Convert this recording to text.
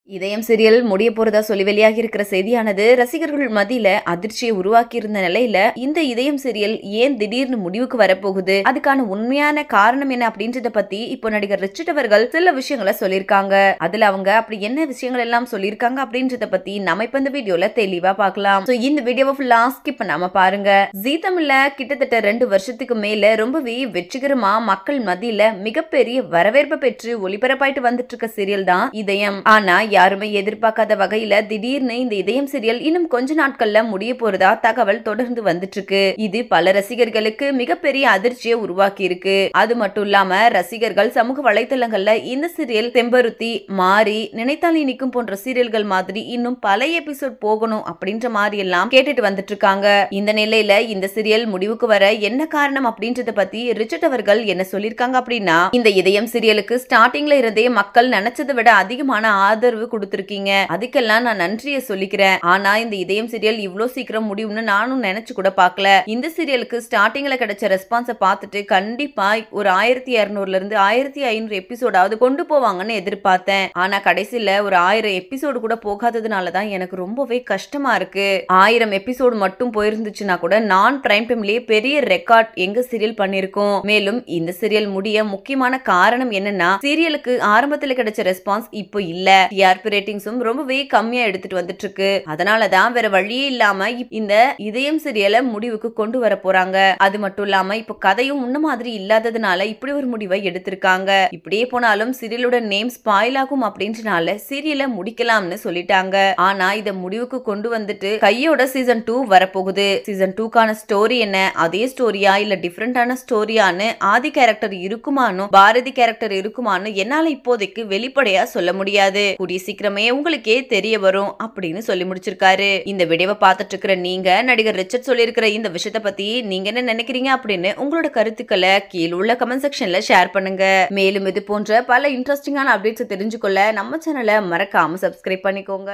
இதயம் சீரியல் முடிய போறதா சொல்லி வெளியாகி இருக்கிற செய்தியானது ரசிகர்கள் மத்தியில அதிர்ச்சியை உருவாக்கி இருந்த நிலையில இந்த இதயம் சீரியல் ஏன் திடீர்னு முடிவுக்கு வரப்போகுது, அதுக்கான உண்மையான காரணம் என்ன அப்படின்றத பத்தி இப்போ நடிகர் ரிச்சர்ட் அவர்கள் சில விஷயங்களை சொல்லியிருக்காங்க. அதுல அவங்க அப்படி என்ன விஷயங்கள் எல்லாம் சொல்லியிருக்காங்க அப்படின்றத பத்தி நம்ம இப்ப இந்த வீடியோல தெளிவா பார்க்கலாம். இந்த வீடியோவை ஃபுல்லா ஸ்கிப் பண்ணாம பாருங்க. ஜீ தமிழ்ல கிட்டத்தட்ட 2 வருஷத்துக்கு மேல ரொம்பவே வெற்றிகரமா மக்கள் மத்தியில மிகப்பெரிய வரவேற்பை பெற்று ஒளிபரப்பாயிட்டு வந்துட்டு இருக்க சீரியல் தான் இதயம். ஆனா யாருமே எதிர்பார்க்காத வகையில திடீர்னு இந்த இதயம் சீரியல் இன்னும் கொஞ்ச நாட்கள்ல முடிய போறதா தகவல் தொடர்ந்து வந்துட்டு இருக்கு. இது பல ரசிகர்களுக்கு மிகப்பெரிய அதிர்ச்சியை உருவாக்கி இருக்கு. அது மட்டும் இல்லாம ரசிகர்கள் சமூக வலைதளங்கள்ல இந்த சீரியல் செம்பருத்தி, மாறி, நினைத்தால் இனிக்கும் போன்ற சீரியல்கள் மாதிரி இன்னும் பல எபிசோட் போகணும் அப்படின்ற மாதிரி எல்லாம் கேட்டுட்டு வந்துட்டு இருக்காங்க. இந்த நிலையில இந்த சீரியல் முடிவுக்கு வர என்ன காரணம் அப்படின்றத பத்தி ரிச்சர்ட் அவர்கள் என்ன சொல்லிருக்காங்க அப்படின்னா, இந்த இதயம் சீரியலுக்கு ஸ்டார்டிங்ல இருந்தே மக்கள் நினைச்சதை விட அதிகமான ஆதரவு கொடுத்திருக்கீங்க, அதுக்கெல்லாம் நான் நன்றியை சொல்லிக்கிறேன். ஆனா இந்த இதயம் சீரியல் இவ்ளோ சீக்கிரம் முடியும்னு நானும் நினைச்சு கூட பார்க்கல. இந்த சீரியலுக்கு ஸ்டார்டிங்ல கிடைச்ச ரெஸ்பான்ஸை பார்த்துட்டு கண்டிப்பா ஒரு 1200ல இருந்து 1500 எபிசோடாவது கொண்டு போவாங்கன்னு எதிர்பார்த்தேன். ஆனா கடைசியில ஒரு 1000 எபிசோடு கூட போகாததுனாலதான் எனக்கு ரொம்பவே கஷ்டமா இருக்கு. 1000 எபிசோடு மட்டும் போயிருந்துச்சுன்னா கூட நான் பிரைம் டைம்லயே பெரிய ரெக்கார்ட் எங்க சீரியல் பண்ணிருக்கோம். மேலும் இந்த சீரியல் முடிய முக்கியமான காரணம் என்னன்னா, சீரியலுக்கு ஆரம்பத்துல கிடைச்ச ரெஸ்பான்ஸ் இப்போ இல்ல. டிஆர்பி ரேட்டிங்ஸும் ரொம்பவே கம்மியா எடுத்துட்டு வந்துட்டு இருக்கு. அதனாலதான் வேற வழியே இல்லாம இந்த இதயம் சீரியலை முடிவுக்கு கொண்டு வர போறாங்க. அது மட்டும் இல்லாம இப்ப கதையும் முன்ன மாதிரி இல்லாததுனால இப்படி ஒரு முடிவை எடுத்திருக்காங்க. இப்படியே போனாலும் சீரியலோட நேம் ஸ்பாயில் ஆகும் அப்படின்றனால சீரியலை முடிக்கலாம்னு சொல்லிட்டாங்க. ஆனா இத முடிவுக்கு கொண்டு வந்துட்டு கையோட சீசன் 2 வரப்போகுது. சீசன் 2க்கான ஸ்டோரி என்ன, அதே ஸ்டோரியா இல்ல டிஃபரெண்டான ஸ்டோரியான்னு ஆதி கேரக்டர் இருக்குமானோ பாரதி கேரக்டர் இருக்குமானோ என்னால இப்போதைக்கு வெளிப்படையா சொல்ல முடியாது. கூடிய சீக்கிரமே உங்களுக்கே தெரிய வரும் அப்படின்னு சொல்லி முடிச்சிருக்காரு. இந்த வீடியோவை பார்த்துட்டு இருக்கிற நீங்க நடிகர் ரிச்சர்ட் சொல்லியிருக்கிற இந்த விஷயத்தை பத்தி நீங்க என்ன நினைக்கிறீங்க அப்படின்னு உங்களோட கருத்துக்களை கீழே உள்ள கமெண்ட் செக்ஷன்ல ஷேர் பண்ணுங்க. மேலும் இது போன்ற பல இன்ட்ரெஸ்டிங்கான அப்டேட்ஸ் தெரிஞ்சுக்கொள்ள நம்ம சேனலை மறக்காம சப்ஸ்கிரைப் பண்ணிக்கோங்க.